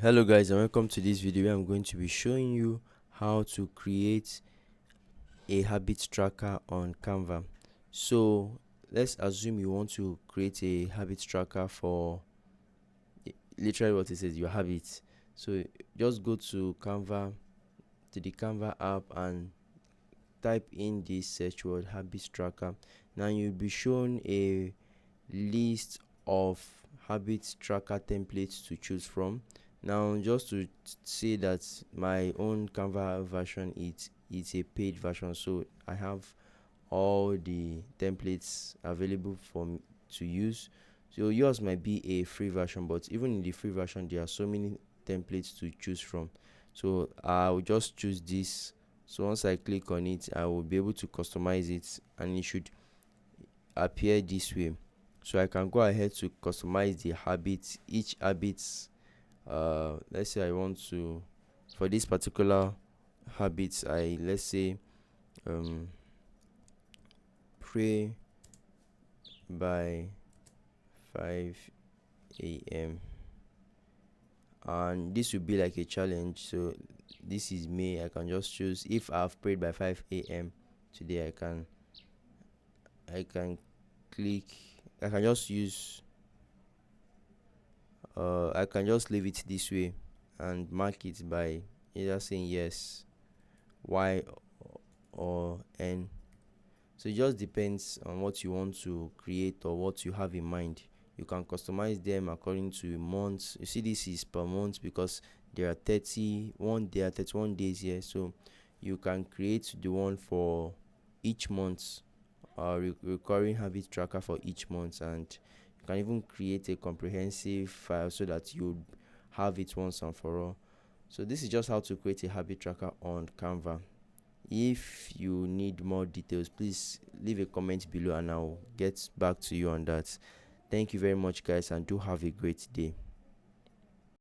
Hello guys, and welcome to this video where I'm going to be showing you how to create a habit tracker on Canva. So let's assume you want to create a habit tracker for literally what it says, your habits. So just go to Canva, to the Canva app, and type in this search word habit tracker. Now you'll be shown a list of habit tracker templates to choose from. Now just to say that my own Canva version, it's a paid version, so I have all the templates available for me to use. So yours might be a free version, but even in the free version there are so many templates to choose from. So I'll just choose this. So once I click on it, I will be able to customize it, and it should appear this way. So I can go ahead to customize the habits, each habits. Let's say I want to, for this particular habits, let's say um pray by 5 a.m., and this will be like a challenge. So this is me. I can just choose, if I've prayed by 5 a.m. today, I can click, I can just use I can just leave it this way and mark it by either saying yes, y, or n. So it just depends on what you want to create or what you have in mind. You can customize them according to months. You see, this is per month because there are 31 days here. So you can create the one for each month, recurring habit tracker for each month, and you can even create a comprehensive file so that you have it once and for all. So this is just how to create a habit tracker on Canva. If you need more details, please leave a comment below and I'll get back to you on that. Thank you very much guys, and do have a great day.